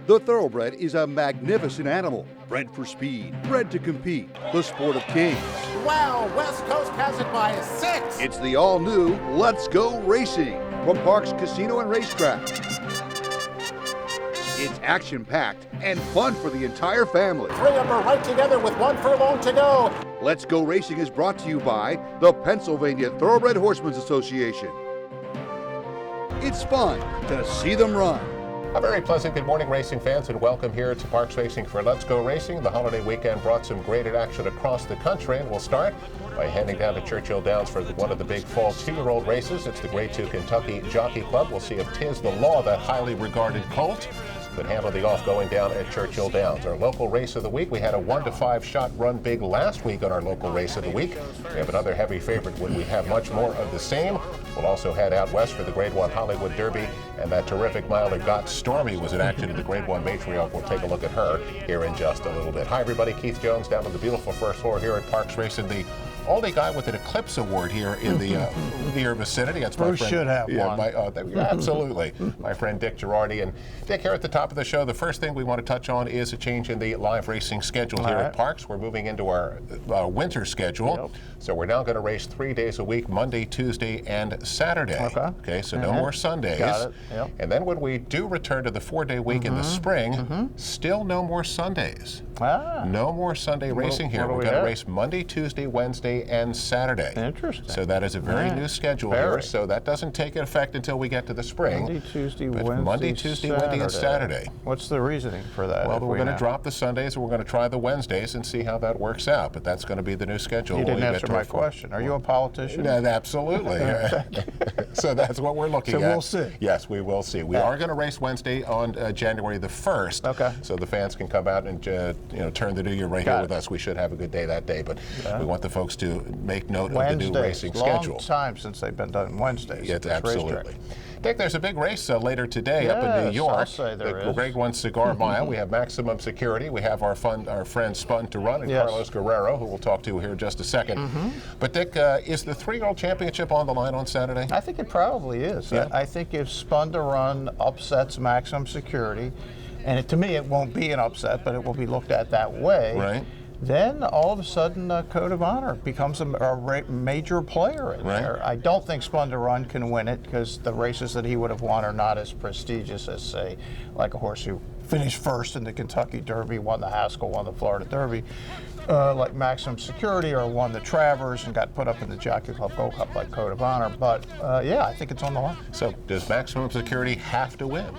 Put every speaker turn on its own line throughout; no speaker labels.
The thoroughbred is a magnificent animal, bred for speed, bred to compete, the sport of kings.
Wow, West Coast has it by 6.
It's the all-new Let's Go Racing from Parks Casino and Racetrack. It's action-packed and fun for the entire family.
3 of them are right together with 1 furlong to go.
Let's Go Racing is brought to you by the Pennsylvania Thoroughbred Horsemen's Association. It's fun to see them run.
A very pleasant good morning, racing fans, and welcome here to Parks Racing for Let's Go Racing. The holiday weekend brought some graded action across the country, and we'll start by heading down to Churchill Downs for one of the big fall 2-year-old races. It's the Grade 2 Kentucky Jockey Club. We'll see if Tiz the Law, that highly regarded colt, could handle the off going down at Churchill Downs. Our local race of the week, we had a 1-5 shot run big last week on our local race of the week. We have another heavy favorite when we have much more of the same. We'll also head out west for the Grade 1 Hollywood Derby, and that terrific miler Got Stormy was in action in the Grade 1 Matriarch. We'll take a look at her here in just a little bit. Hi everybody, Keith Jones down on the beautiful first floor here at Parks Racing, the only guy with an Eclipse Award here in the near vicinity. That's my
Bruce
friend.
Should have one.
Absolutely. My friend Dick Girardi. And Dick, here at the top of the show, the first thing we want to touch on is a change in the live racing schedule here at Parks. We're moving into our winter schedule. Yep. So we're now going to race 3 days a week, Monday, Tuesday, and Saturday. Okay, so no more Sundays.
Got it. Yep.
And then when we do return to the 4-day week in the spring, still no more Sundays. No more Sunday racing here. We're going to race Monday, Tuesday, Wednesday, and Saturday.
Interesting.
So that is a very new schedule here. So that doesn't take effect until we get to the spring.
Monday, Tuesday,
Wednesday, and Saturday.
What's the reasoning for that?
Well, we're going to drop the Sundays and we're going to try the Wednesdays and see how that works out. But that's going to be the new schedule.
You didn't answer my question. Are you a politician?
Absolutely. So that's what we're looking at.
So we'll see.
Yes, we will see. We are going to race Wednesday on January the 1st.
Okay.
So the fans can come out and turn the new year right here with us. We should have a good day that day. But we want the folks to make note of the new racing schedule.
Long time since they've been done Wednesdays.
Yes, absolutely. Dick, there's a big race later today up in New York.
I'll say there is.
The Grade 1 Cigar Mile. We have Maximum Security. We have our friend Spun to Run and Carlos Guerrero, who we'll talk to here in just a second. But Dick, is the 3-year-old championship on the line on Saturday?
I think it probably is.
Yeah.
I think if Spun to Run upsets Maximum Security, and to me it won't be an upset, but it will be looked at that way.
Right.
Then all of a sudden, Code of Honor becomes a major player in there. I don't think Spun to Run can win it because the races that he would have won are not as prestigious as, say, like a horse who finished first in the Kentucky Derby, won the Haskell, won the Florida Derby, like Maximum Security, or won the Travers and got put up in the Jockey Club Gold Cup like Code of Honor. But yeah, I think it's on the line.
So does Maximum Security have to win?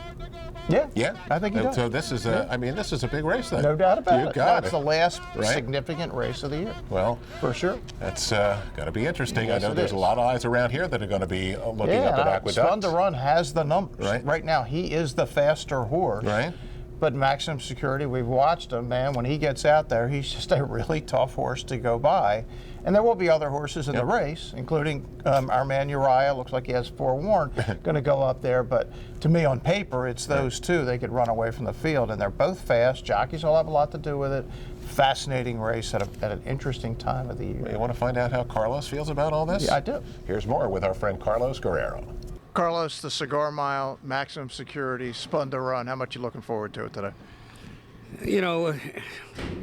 Yeah, I think he does.
So this is this is a big race then.
No doubt about it.
You got it.
That's the last significant race of the year.
Well,
for sure.
That's going to be interesting.
Yes,
I know there's a lot of eyes around here that are going to be looking up at Aqueduct.
Spun to Run has the numbers.
Right
now, he is the faster horse.
Right.
But Maximum Security, we've watched him, man. When he gets out there, he's just a really tough horse to go by. And there will be other horses in the race, including our man Uriah. Looks like he has Forewarned, going to go up there. But to me, on paper, it's those two. They could run away from the field, and they're both fast. Jockeys will have a lot to do with it. Fascinating race at an interesting time of the year.
You want to find out how Carlos feels about all this?
Yeah, I do.
Here's more with our friend Carlos Guerrero.
Carlos, the Cigar Mile, Maximum Security, Spun to Run. How much you looking forward to it today?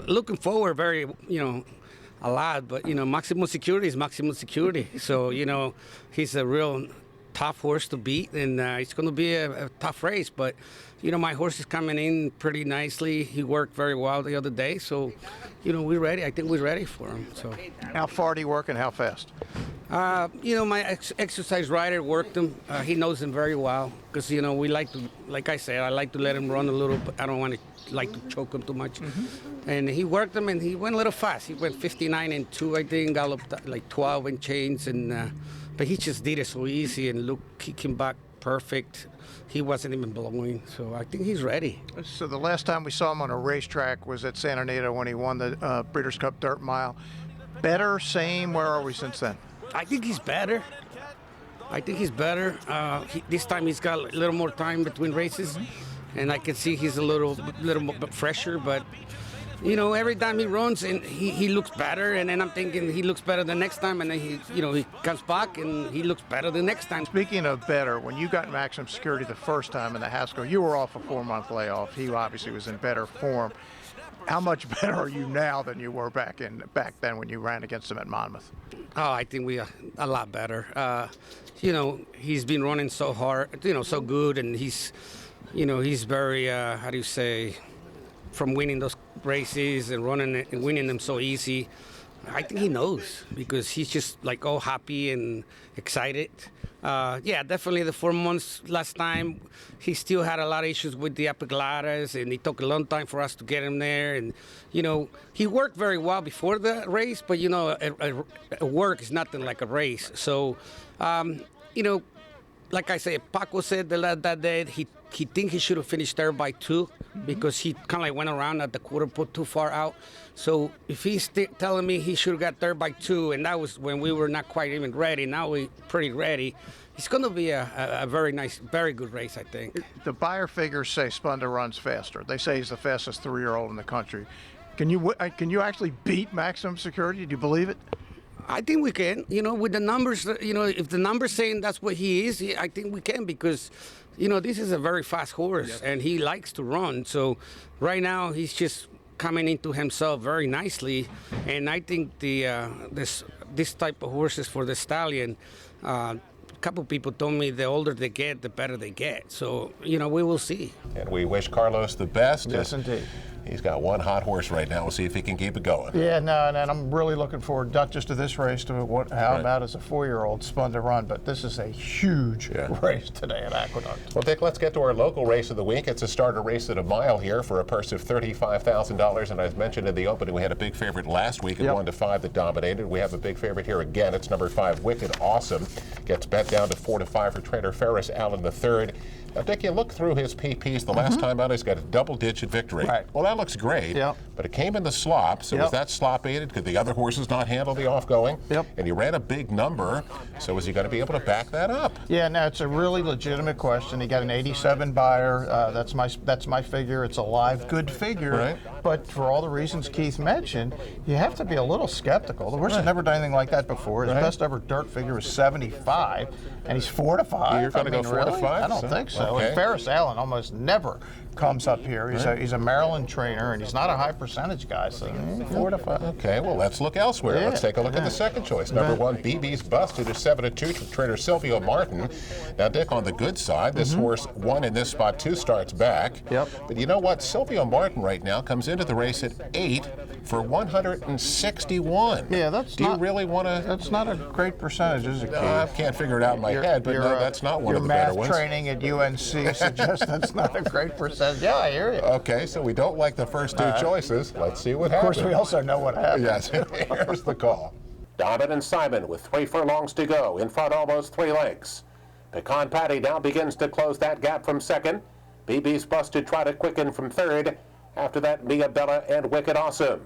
Looking forward very, a lot. But, Maximum Security is Maximum Security. So, he's a real tough horse to beat, and it's going to be a tough race. But, my horse is coming in pretty nicely. He worked very well the other day. So, we're ready. I think we're ready for him. So,
how far do you work and how fast?
My exercise rider worked him. He knows him very well because, we like to, like I said, I like to let him run a little, but I don't want to like to choke him too much. And he worked him, and he went a little fast. He went 59-2, I think, galloped like 12 and change. And but he just did it so easy, and look, he came back perfect. He wasn't even blowing, so I think he's ready.
So the last time we saw him on a racetrack was at Santa Anita when he won the Breeders' Cup Dirt Mile. Better, same, where are we since then?
I think he's better. This time he's got a little more time between races, and I can see he's a little more fresher. But you know, every time he runs and he looks better, and then I'm thinking he looks better the next time, and then he comes back and he looks better the next time.
Speaking of better, when you got maximum security the first time in the Haskell, you were off a 4-month layoff. He obviously was in better form. How much better are you now than you were back then when you ran against him at Monmouth?
Oh, I think we are a lot better. You know, he's been running so hard, you know, so good, and he's very, how do you say, from winning those races and running it and winning them so easy. I think he knows because he's just like all happy and excited. Yeah, definitely the 4 months last time, he still had a lot of issues with the epiglottis, and it took a long time for us to get him there. And, you know, he worked very well before the race, but, you know, a work is nothing like a race. So, you know, like I said, Paco said that day he think he should have finished third by 2 because he kind of like went around at the quarter put too far out. So if he's telling me he should have got third by 2, and that was when we were not quite even ready, now we're pretty ready, it's going to be a very nice, very good race, I think.
The buyer figures say Splenda runs faster. They say he's the fastest 3-year-old in the country. Can you actually beat maximum security? Do you believe it?
I think we can. You know, with the numbers, you know, if the numbers saying that's what he is, I think we can because, you know, this is a very fast horse and he likes to run. So right now he's just coming into himself very nicely, and I think this type of horses for the stallion. A couple people told me the older they get, the better they get. So, you know, we will see.
And we wish Carlos the best.
Yes, indeed.
He's got one hot horse right now. We'll see if he can keep it going.
Yeah, no, and I'm really looking forward not just to this race, to how about as a 4-year-old Splenda run, but this is a huge race today at Aqueduct.
Well, Dick, let's get to our local race of the week. It's a starter race at a mile here for a purse of $35,000. And as mentioned in the opening, we had a big favorite last week at 1-5 that dominated. We have a big favorite here again. It's number 5, Wicked Awesome. Gets bet down to 4-5 for trainer Ferris Allen III. Now, Dick, you look through his PPs the last time out, he's got a double-digit victory.
Right.
Well, that looks great, but it came in the slop, so was that slop aided? Could the other horses not handle the off-going? And he ran a big number, so is he going to be able to back that up?
Yeah, no, it's a really legitimate question. He got an 87 buyer. That's my figure. It's a live good figure.
Right.
But for all the reasons Keith mentioned, you have to be a little skeptical. The horse has never done anything like that before. His best ever dirt figure was 75, and he's 4-5.
You're going to go 4-5?
I don't think so. And Ferris Allen almost never comes up here. He's a Maryland trainer, and he's not a high percentage guy, so 4-5.
Okay, well, let's look elsewhere. Let's take a look at the second choice. Number 1, BB's Busted is 7-2 from trainer Silvio Martin. Now, Dick, on the good side, this horse won in this spot 2 starts back. But you know what? Silvio Martin right now comes into the race at 8 for 161.
Yeah, that's
Do you really want to?
That's not a great percentage, is it, Keith?
I can't figure it out in my head, but no, that's not one of the better ones.
Your math training at UNC suggests that's not a great percentage. Yeah, I hear you.
Okay, so we don't like the first 2 choices. Let's see what happens.
Of course, we also know what happened.
Yes, here's the call.
Donovan Simon with 3 furlongs to go, in front almost 3 lengths. Pecan Patty now begins to close that gap from second. BB's Busted try to quicken from third. After that, Mia Bella and Wicked Awesome.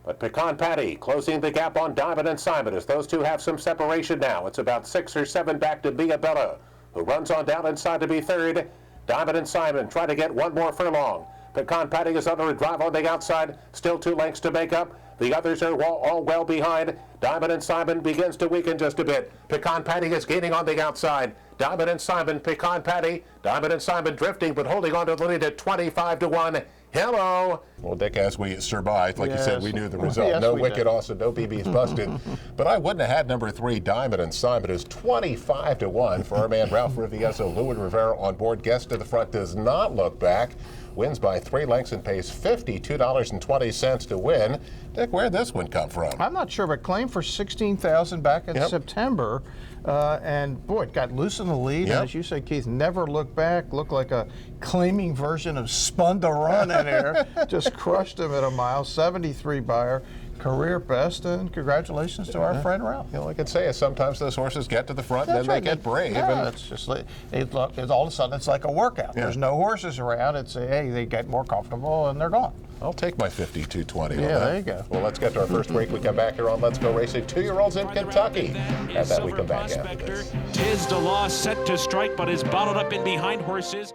But Pecan Patty closing the gap on Diamond and Simon as those two have some separation now. It's about 6 or 7 back to Mia Bella, who runs on down inside to be third. Diamond and Simon try to get 1 more furlong. Pecan Patty is under a drive on the outside, still 2 lengths to make up. The others are all well behind. Diamond and Simon begins to weaken just a bit. Pecan Patty is gaining on the outside. Diamond and Simon, Pecan Patty. Diamond and Simon drifting, but holding on to the lead at 25-1. Hello.
Well, Dick, as we survived, like you said, we knew the result.
Yes,
no
we
Wicked
did.
Awesome, no BB's Busted. But I wouldn't have had number 3, Diamond and Simon, is 25-1 for our man Ralph Rivieso. Louis Rivera on board. Guest to the front, does not look back. Wins by 3 lengths and pays $52.20 to win. Dick, where'd this one come from?
I'm not sure, but claimed for $16,000 back in September. And boy, it got loose in the lead. And as you say, Keith, never looked back. Looked like a claiming version of Spun to Run in here. Just crushed him at a mile. 73 buyer. Career best, and congratulations to our friend Ralph.
You know, all I can say is sometimes those horses get to the front and then they get brave.
Yeah,
and
it's just like, it's all of a sudden it's like a workout. There's no horses around. It's hey, they get more comfortable and they're gone.
I'll take my 52-20 on
Yeah,
that.
there you go.
Well, let's get to our first break. We come back here on Let's Go Racing. 2-year-olds in Kentucky. And then we come back after this.
Tiz the Law set to strike, but is bottled up in behind horses.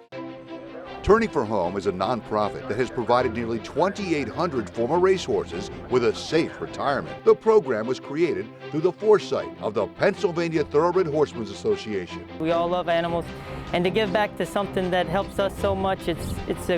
Turning for Home is a nonprofit that has provided nearly 2,800 former racehorses with a safe retirement. The program was created through the foresight of the Pennsylvania Thoroughbred Horsemen's Association.
We all love animals, and to give back to something that helps us so much, it's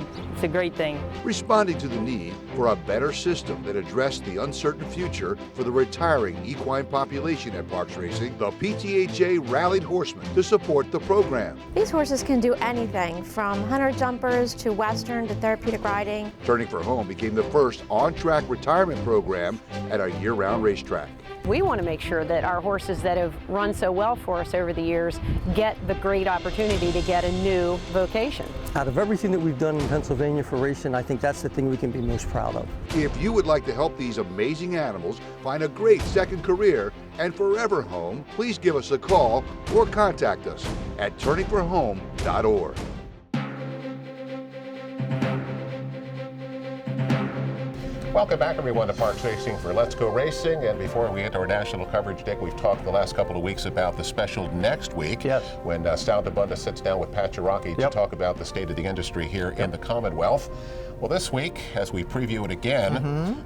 a great thing.
Responding to the need for a better system that addressed the uncertain future for the retiring equine population at Parks Racing, the PTHA rallied horsemen to support the program.
These horses can do anything from hunter jumpers to western to therapeutic riding.
Turning for Home became the first on-track retirement program at a year-round racetrack.
We want to make sure that our horses that have run so well for us over the years get the great opportunity to get a new vocation.
Out of everything that we've done in Pennsylvania for racing, I think that's the thing we can be most proud of.
If you would like to help these amazing animals find a great second career and forever home, please give us a call or contact us at turningforhome.org.
Welcome back, everyone, to Parks Racing for Let's Go Racing. And before we get to our national coverage, Dick, we've talked the last couple of weeks about the special next week when Sal DeBunda sits down with Pat Jarocki to talk about the state of the industry here in the Commonwealth. Well, this week, as we preview it again,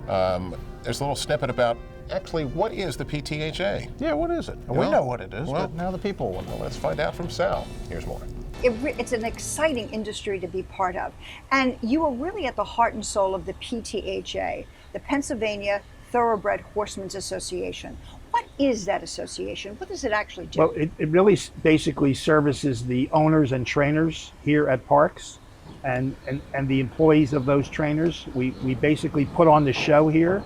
there's a little snippet about actually what is the PTHA?
Yeah, what is it? We know what it is, but now the people will know.
Let's find out from Sal. Here's more.
It's an exciting industry to be part of. And you are really at the heart and soul of the PTHA, the Pennsylvania Thoroughbred Horsemen's Association. What is that association? What does it actually do?
Well, it really basically services the owners and trainers here at Parks and the employees of those trainers. We basically put on the show here,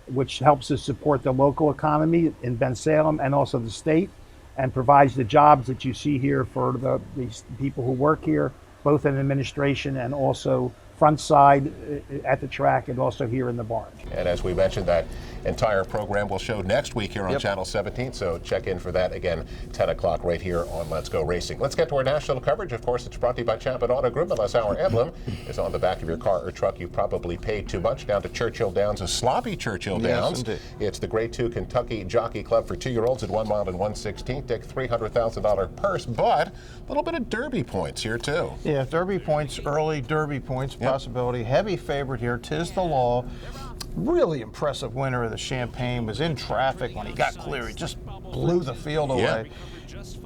which helps us support the local economy in Bensalem and also the state, and provides the jobs that you see here for these people who work here, both in administration and also front side at the track and also here in the barn.
And as we mentioned, that entire program will show next week here on Channel 17, so check in for that again, 10 o'clock right here on Let's Go Racing. Let's get to our national coverage. Of course, it's brought to you by Champion Auto Group. Unless our emblem is on the back of your car or truck, you probably paid too much. Down to Churchill Downs, a sloppy Churchill Downs.
Yes,
it's the Grade 2 Kentucky Jockey Club for 2-year-olds at 1 mile and 1/16. Dick, $300,000 purse, but a little bit of Derby points here too.
Yeah, Derby points, early Derby points possibility. Heavy favorite here, Tiz the Law. Really impressive winner of the Champagne, was in traffic when he got clear. He just blew the field away.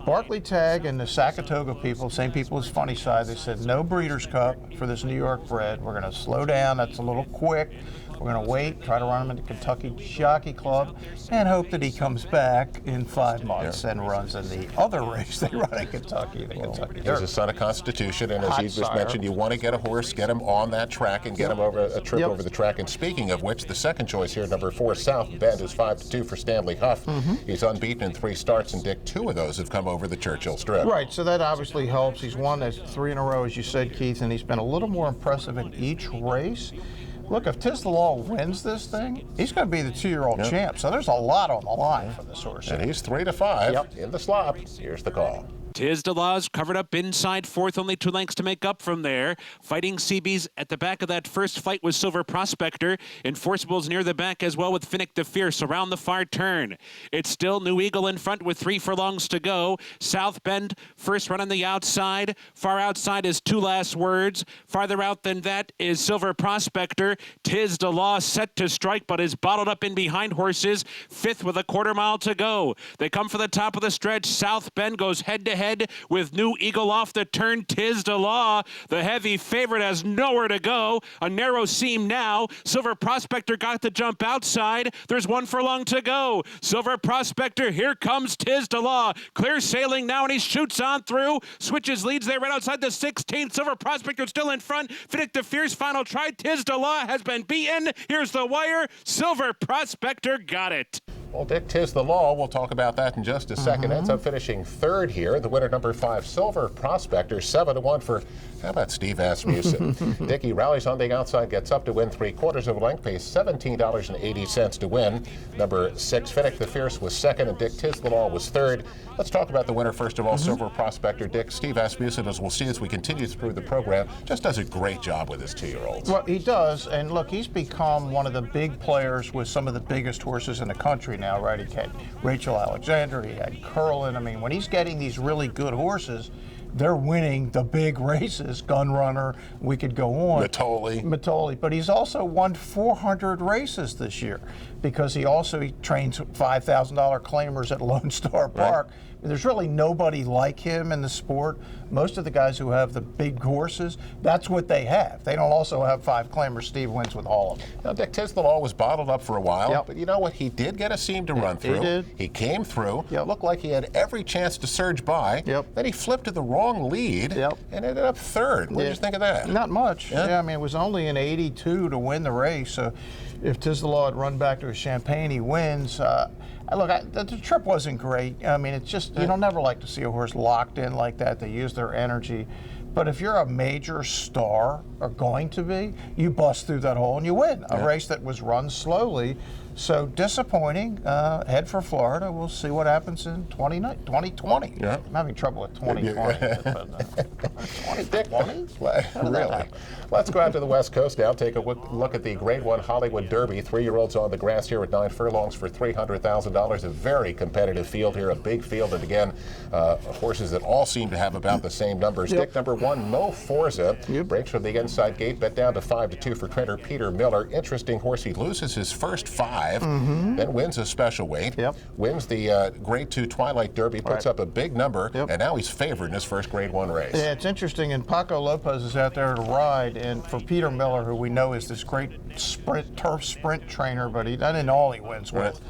Barclay Tag and the Saratoga people, same people as Funny Side, they said no Breeders' Cup for this New York bred. We're going to slow down. That's a little quick. We're going to wait, try to run him into Kentucky Jockey Club, and hope that he comes back in 5 months and runs in the other race they run in Kentucky, the Kentucky Derby.
He's a son of Constitution, and as he just mentioned, you want to get a horse, get him on that track, and get him over a trip over the track. And speaking of which, the second choice here, number 4, South Bend, is 5-2 for Stanley Huff. He's unbeaten in 3 starts, and Dick, 2 of those have come over the Churchill Strip.
Right, so that obviously helps. He's won 3 in a row, as you said, Keith, and he's been a little more impressive in each race. Look, if Tiz the Law wins this thing, he's going to be the 2-year-old champ. So there's a lot on the line for this horse.
And he's 3-5 in the slop. Here's the call.
Tiz the Law's covered up inside 4th, only 2 lengths to make up from there. Fighting CB's at the back of that first fight was Silver Prospector. Enforceable's near the back as well with Finnick the Fierce around the far turn. It's still New Eagle in front with 3 furlongs to go. South Bend, first run on the outside. Far outside is 2 Last Words. Farther out than that is Silver Prospector. Tiz the Law set to strike, but is bottled up in behind horses. 5th with a 1/4 mile to go. They come for the top of the stretch. South Bend goes head-to-head with New Eagle off the turn. Tiz the Law, the heavy favorite, has nowhere to go. A narrow seam now. Silver Prospector got the jump outside. There's 1 furlong to go. Silver Prospector, here comes Tiz the Law. Clear sailing now, and he shoots on through. Switches leads there right outside the 16th. Silver Prospector still in front. Finnick the Fierce, final try. Tiz the Law has been beaten. Here's the wire. Silver Prospector got it.
Well, Dick, Tiz the Law, we'll talk about that in just a second. Ends up finishing 3rd here. The winner, number 5, Silver Prospector, 7-1 for, how about Steve Asmussen? Dickie rallies on the outside, gets up to win 3/4 of a length, pays $17.80 to win. Number 6, Finnick the Fierce, was 2nd, and Dick, Tiz the Law was 3rd. Let's talk about the winner first of all, Silver Prospector. Dick, Steve Asmussen, as we'll see as we continue through the program, just does a great job with his 2-year-olds.
Well, he does, and look, he's become one of the big players with some of the biggest horses in the country now, right? He had Rachel Alexander, he had Curlin. I mean, when he's getting these really good horses, they're winning the big races. Gun Runner, we could go on. Mitole, but he's also won 400 races this year because he trains $5,000 claimers at Lone Star Park. There's really nobody like him in the sport. Most of the guys who have the big horses, that's what they have. They don't also have 5 claimers. Steve wins with all of them.
Now, Dick Tisdall was bottled up for a while, but you know what? He did get a seam to run through.
He did.
He came through. Looked like he had every chance to surge by. Then he flipped to the wrong lead and ended up third. What did you think of that?
Not much. I mean, it was only an 82 to win the race. So if Tisdall had run back to his Champagne, he wins. Look, the trip wasn't great. I mean, it's just, you don't never like to see a horse locked in like that. They use their energy. But if you're a major star, or going to be, you bust through that hole and you win. A race that was run slowly. So disappointing. Head for Florida. We'll see what happens in 2020. I'm having trouble with 2020. 2020?
Really? Let's go out to the West Coast now. Take a look at the Grade 1 Hollywood Derby. 3-year-olds on the grass here at 9 furlongs for $300,000. A very competitive field here, a big field. And again, horses that all seem to have about the same numbers. Dick, number 1, Mo Forza, breaks from the inside gate, bet down to 5-2 for trainer Peter Miller. Interesting horse. He loses his first 5. Then wins a special weight, wins the Grade 2 Twilight Derby, puts up a big number, and now he's favored in his first Grade 1 race.
Yeah, it's interesting, and Paco Lopez is out there to ride, and for Peter Miller, who we know is this great turf sprint trainer, but that isn't all he wins with.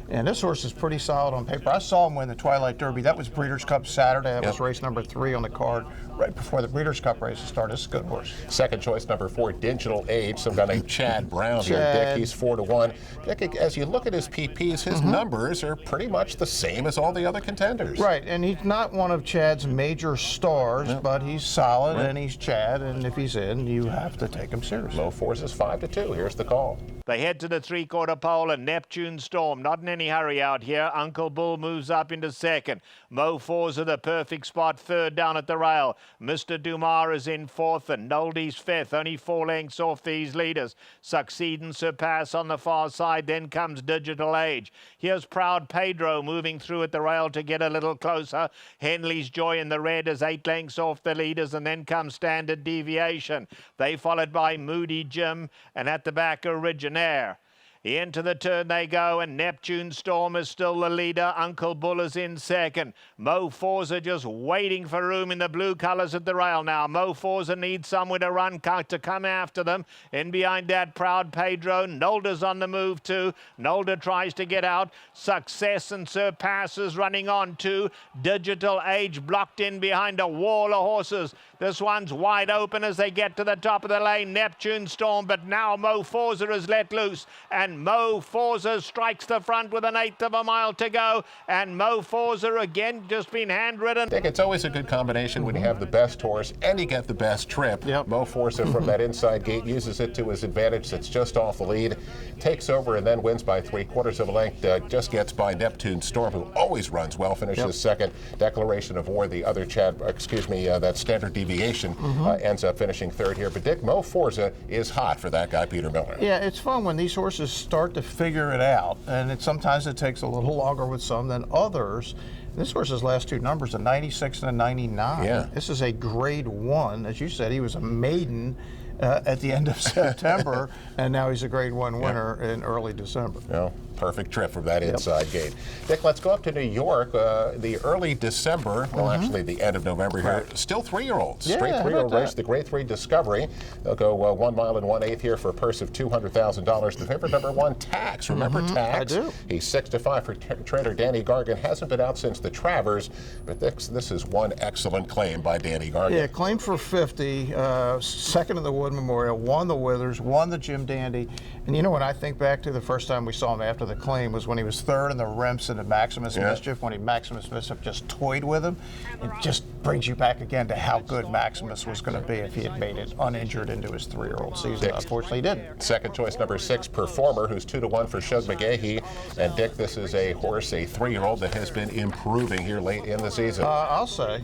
And this horse is pretty solid on paper. I saw him win the Twilight Derby. That was Breeders' Cup Saturday. That was race number 3 on the card right before the Breeders' Cup races started. It's a good horse.
Second choice, number 4, Digital Age. Some guy named Chad Brown here. Dick, he's 4-1. Dick, as you look at his PPs, his numbers are pretty much the same as all the other contenders.
Right, and he's not one of Chad's major stars, but he's solid, and he's Chad, and if he's in, you have to take him seriously.
Low Forces 5-2. Here's the call.
They head to the 3/4 pole, and Neptune Storm not in any hurry out here. Uncle Bull moves up into second. Mo Forza the perfect spot, third down at the rail. Mr. Dumas is in fourth, and Noldy's fifth, only 4 lengths off these leaders. Succeed and Surpass on the far side, then comes Digital Age. Here's Proud Pedro moving through at the rail to get a little closer. Henley's Joy in the red is 8 lengths off the leaders, and then comes Standard Deviation. They followed by Moody Jim, and at the back Originaire. Into the turn they go, and Neptune Storm is still the leader. Uncle Bull is in second. Mo Forza just waiting for room in the blue colours at the rail now. Mo Forza needs somewhere to run to come after them. In behind that, Proud Pedro. Nolder's on the move too. Nolder tries to get out. Success and Surpasses running on too. Digital Age blocked in behind a wall of horses. This one's wide open as they get to the top of the lane. Neptune Storm, but now Mo Forza is let loose, and Mo Forza strikes the front with 1/8 of a mile to go, and Mo Forza again just been handridden.
I think it's always a good combination when you have the best horse and you get the best trip. Mo Forza from that inside gate uses it to his advantage. That's just off the lead, takes over, and then wins by 3/4 of a length. Just gets by Neptune Storm, who always runs well, finishes second. Declaration of War, the other that Standard Deviation ends up finishing third here. But Dick, Mo Forza is hot for that guy, Peter Miller.
Yeah, it's fun when these horses start to figure it out, and sometimes it takes a little longer with some than others. This horse's last 2 numbers, a 96 and a 99.
Yeah.
This is a Grade 1. As you said, he was a maiden at the end of September, and now he's a Grade 1 winner in early December.
Perfect trip from that inside gate. Dick, let's go up to New York. The early December, well, actually the end of November here, still 3-year-olds. Straight 3-year-old race, the Grade 3 Discovery. They'll go 1 mile and 1/8 here for a purse of $200,000. The favorite, number 1, Tax. Remember Tax?
I do.
He's 6-5 for trainer Danny Gargan. Hasn't been out since the Travers, but this is one excellent claim by Danny Gargan.
Yeah, claim for 50, second in the Wood Memorial, won the Withers, won the Jim Dandy. And you know, when I think back to the first time we saw him after the claim was when he was third in the Remsen and Maximus Mischief, when Maximus Mischief just toyed with him. It just brings you back again to how good Maximus was going to be if he had made it uninjured into his 3-year-old season. Unfortunately, he didn't.
Second choice, number 6, Performer, who's 2-1 for Shug McGahee. And Dick, this is a horse, a 3-year-old that has been improving here late in the season.
I'll say,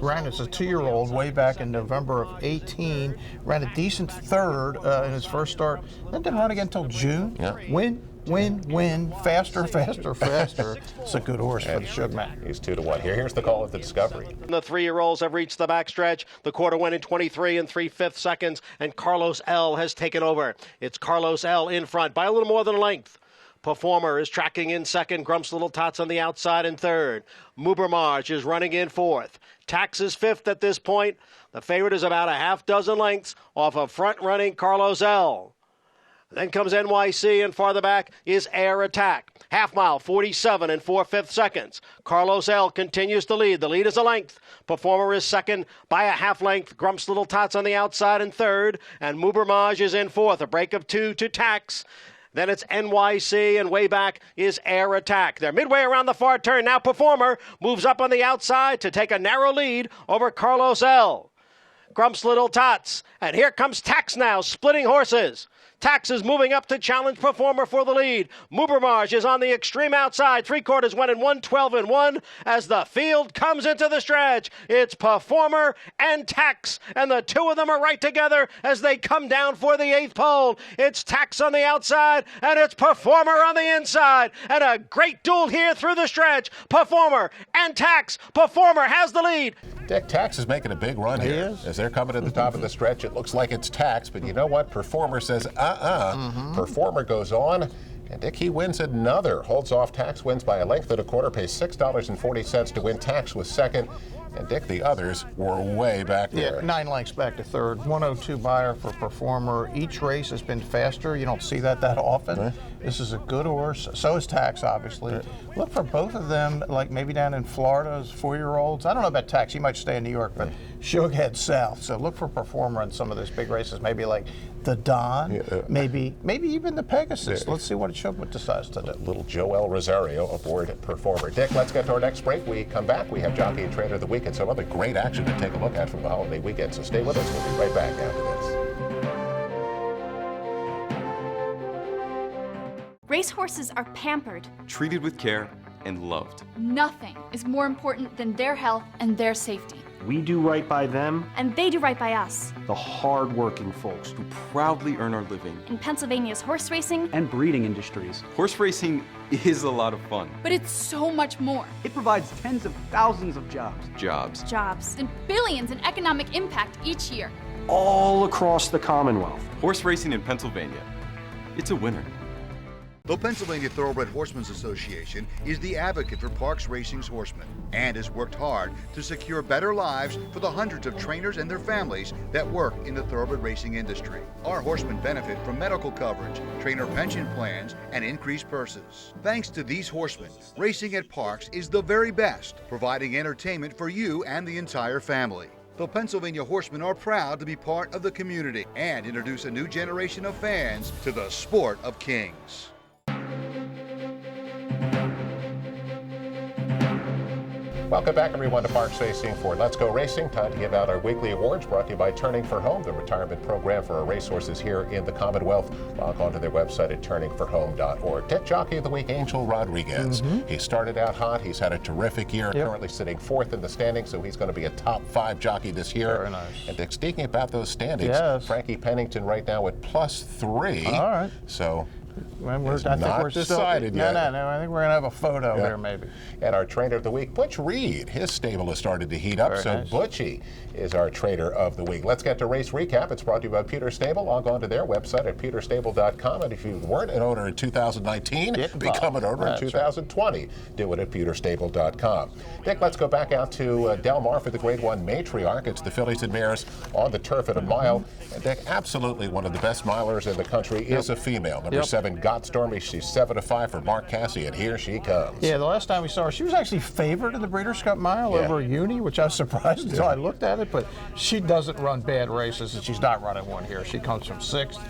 ran as a 2-year-old way back in November of 18. Ran a decent third in his first start. Then didn't run again until June.
Yeah.
Win, faster. It's a good horse for the Shugman.
He's 2-1 here. Here's the call of the Discovery.
The 3-year-olds have reached the backstretch. The quarter went in 23 3/5 seconds, and Carlos L has taken over. It's Carlos L in front by a little more than a length. Performer is tracking in second. Grump's Little Tots on the outside in third. Mubermarge is running in fourth. Tax is fifth at this point. The favorite is about a half dozen lengths off of front-running Carlos L. Then comes NYC, and farther back is Air Attack. Half mile, 47 4/5 seconds. Carlos L continues to lead. The lead is a length. Performer is second by a half length. Grump's Little Tots on the outside in third, and Mubermarge is in fourth. A break of 2 to Tax. Then it's NYC, and way back is Air Attack. They're midway around the far turn. Now Performer moves up on the outside to take a narrow lead over Carlos L. Grump's Little Tots. And here comes Tax now, splitting horses. Tax is moving up to challenge Performer for the lead. Mubermarge is on the extreme outside. 3/4 went in 1:12 as the field comes into the stretch. It's Performer and Tax, and the two of them are right together as they come down for the 8th pole. It's Tax on the outside, and it's Performer on the inside. And a great duel here through the stretch. Performer and Tax. Performer has the lead.
Dick, Tax is making a big run here. As they're coming to the top of the stretch, it looks like it's Tax, but you know what? Performer says, Performer goes on, and Dick, he wins another. Holds off Tax, wins by a length and a quarter, pays $6.40 to win. Tax was second, and Dick, the others were way back there.
Yeah, 9 lengths back to third. 102 buyer for Performer. Each race has been faster. You don't see that often. This is a good horse. So is Tax, obviously. Look for both of them, like maybe down in Florida as 4-year-olds. I don't know about Tax. He might stay in New York, but Shug heads south. So look for Performer in some of these big races, maybe like the Don, maybe even the Pegasus. Let's see what Shug decides to do.
Little Joel Rosario aboard Performer. Dick, let's get to our next break. We come back. We have Jockey and Trainer of the Week and some other great action to take a look at from the holiday weekend. So stay with us. We'll be right back after this.
Racehorses are pampered,
treated with care, and loved.
Nothing is more important than their health and their safety.
We do right by them,
and they do right by us.
the hard-working folks
who proudly earn our living
in Pennsylvania's horse racing
and breeding industries.
Horse racing is a lot of fun.
But it's so much more.
It provides tens of thousands of jobs.
Jobs, and billions in economic impact each year.
All across the Commonwealth.
Horse racing in Pennsylvania. It's a winner.
The Pennsylvania Thoroughbred Horsemen's Association is the advocate for Parks Racing's horsemen and has worked hard to secure better lives for the hundreds of trainers and their families that work in the thoroughbred racing industry. Our horsemen benefit from medical coverage, trainer pension plans, and increased purses. Thanks to these horsemen, racing at Parks is the very best, providing entertainment for you and the entire family. The Pennsylvania Horsemen are proud to be part of the community and introduce a new generation of fans to the sport of kings.
Welcome back, everyone, to Parks Racing for Let's Go Racing. Time to give out our weekly awards brought to you by Turning for Home, the retirement program for our racehorses here in the Commonwealth. Log on to their website at turningforhome.org. Dick Jockey of the Week, Angel Rodriguez. He started out hot. He's had a terrific year, currently sitting 4th in the standings, so he's going to be a top 5 jockey this year.
Very nice.
And Dick, speaking about those standings, Frankie Pennington right now at +3.
All right.
So...
I think
not
we're
decided
still,
yet.
No. I think we're going to have a photo there, maybe.
And our trainer of the week, Butch Reed. His stable has started to heat up,
Very nice.
Butchie is our trainer of the week. Let's get to Race Recap. It's brought to you by Pewter Stable. Log on to their website at pewterstable.com. And if you weren't an owner in 2019, become an owner in 2020. Right. Do it at pewterstable.com. Dick, let's go back out to Del Mar for the Grade 1 Matriarch. It's the fillies and mares on the turf at a mile. And Dick, absolutely one of the best milers in the country is a female. Number 7, Got Stormy. She's 7-5 for Mark Cassidy, and here she comes.
Yeah, the last time we saw her, she was actually favored in the Breeders' Cup Mile over Uni, which I was surprised until I looked at it, but she doesn't run bad races, and she's not running one here. She comes from 6th.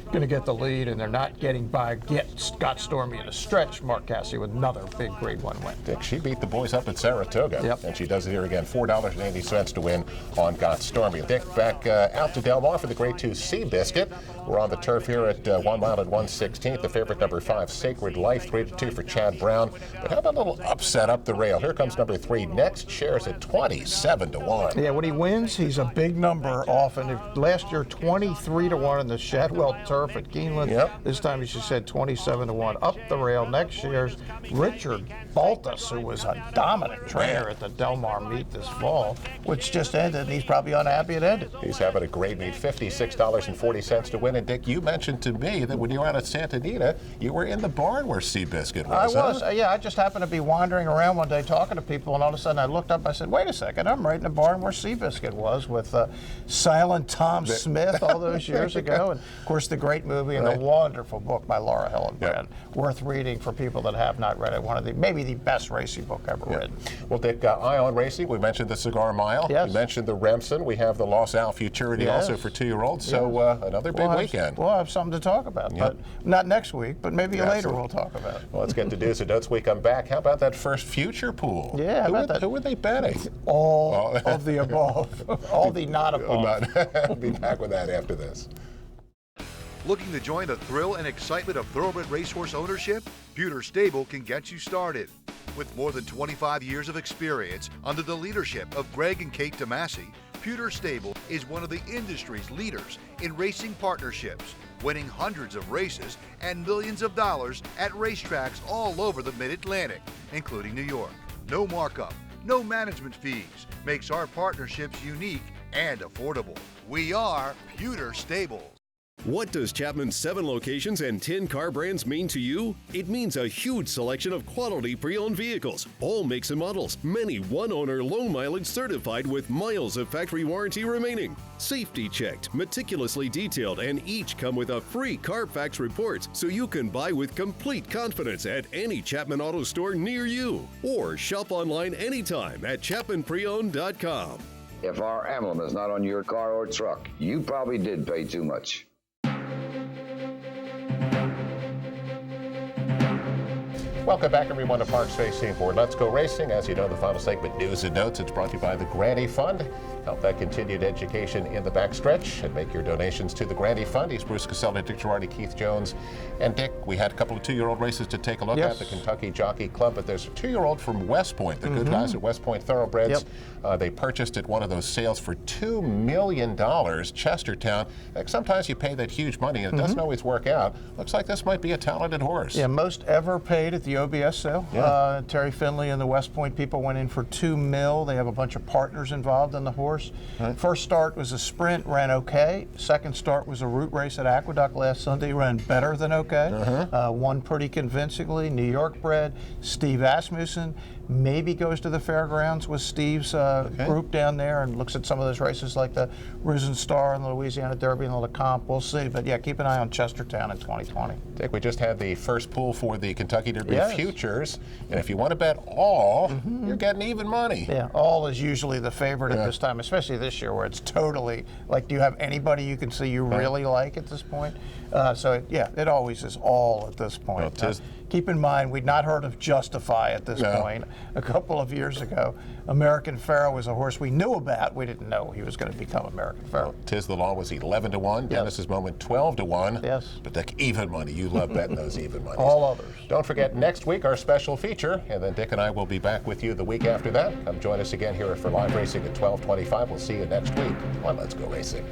going to get the lead, and they're not getting by Scott Stormy in a stretch. Mark Cassidy with another big Grade 1 win.
Dick, she beat the boys up at Saratoga.
Yep.
And she does it here again. $4.80 to win on Got Stormy. Dick, back out to Del Mar for the Grade 2 Seabiscuit. We're on the turf here at 1 mile and 1/16th. The favorite, number 5, Sacred Life, 3-2 for Chad Brown. But how about a little upset up the rail? Here comes number 3, Next Shares at 27-1.
Yeah, when he wins, he's a big number often. Last year, 23-1 in the Shadwell turf at Keeneland.
Yep.
This time, as you said, 27-1 up the rail. Next year's Richard Baltus, who was a dominant trainer at the Del Mar meet this fall, which just ended, and he's probably unhappy it ended.
He's having a great meet, $56.40 to win. And Dick, you mentioned to me that when you were out at Santa Anita, you were in the barn where Seabiscuit was.
I was,
huh?
yeah. I just happened to be wandering around one day talking to people, and all of a sudden I looked up. I said, "Wait a second! I'm right in the barn where Seabiscuit was with Silent Tom Smith all those years ago." And of course, the great movie and the wonderful book by Laura Hillenbrand, worth reading for people that have not read it. One of the maybe the best racing book ever written.
Well, Dick, Ion Racing. We mentioned the Cigar Mile.
Yes.
We mentioned the Remsen. We have the Los Al Futurity also for 2-year-olds. So another big weekend.
We'll have something to talk about, but not next week. But maybe later we'll talk about it.
Well, let's get to do's and don'ts. We come back. How about that first future pool?
Yeah,
Who were they betting?
All of the above. All the not above.
I'll be back with that after this.
Looking to join the thrill and excitement of thoroughbred racehorse ownership? Pewter Stable can get you started. With more than 25 years of experience under the leadership of Greg and Kate Tomasi, Pewter Stable is one of the industry's leaders in racing partnerships, winning hundreds of races and millions of dollars at racetracks all over the Mid-Atlantic, including New York. No markup, no management fees makes our partnerships unique and affordable. We are Pewter Stable.
What does Chapman's 7 locations and 10 car brands mean to you? It means a huge selection of quality pre-owned vehicles, all makes and models, many one-owner low mileage certified with miles of factory warranty remaining. Safety checked, meticulously detailed, and each come with a free Carfax report so you can buy with complete confidence at any Chapman Auto store near you. Or shop online anytime at ChapmanPreowned.com.
If our emblem is not on your car or truck, you probably did pay too much.
Welcome back, everyone, to Parks Racing for Let's Go Racing. As you know, the final segment, News and Notes, it's brought to you by the Grandy Fund. Help that continued education in the backstretch and make your donations to the Grandy Fund. He's Bruce Casella, Dick Girardi, Keith Jones, and Dick. We had a couple of 2-year-old races to take a look at, the Kentucky Jockey Club, but there's a 2-year-old from West Point, the good guys at West Point Thoroughbreds. They purchased at one of those sales for $2 million, Chestertown. Sometimes you pay that huge money, and it doesn't always work out. Looks like this might be a talented horse.
Yeah, most ever paid at the OBS sale. Terry Finley and the West Point people went in for $2 million. They have a bunch of partners involved in the horse. First start was a sprint, ran okay. Second start was a route race at Aqueduct last Sunday, ran better than okay. Won pretty convincingly. New York bred, Steve Asmussen. Maybe goes to the fairgrounds with Steve's group down there and looks at some of those races like the Risen Star and the Louisiana Derby and the LeComp. We'll see. But yeah, keep an eye on Chestertown in 2020.
Dick, we just had the first pool for the Kentucky Derby Futures. And if you want to bet all, you're getting even money.
Yeah, all is usually the favorite at this time, especially this year where it's totally, like, do you have anybody you can see you really like at this point? It always is all at this point.
Well,
keep in mind, we'd not heard of Justify at this point. A couple of years ago, American Pharoah was a horse we knew about. We didn't know he was going to become American Pharoah.
Well, Tiz the Law was 11-1. Dennis's Moment 12-1.
Yes.
But Dick, even money. You love betting those even money.
All others.
Don't forget next week our special feature, and then Dick and I will be back with you the week after that. Come join us again here for live racing at 12:25. We'll see you next week on Let's Go Racing.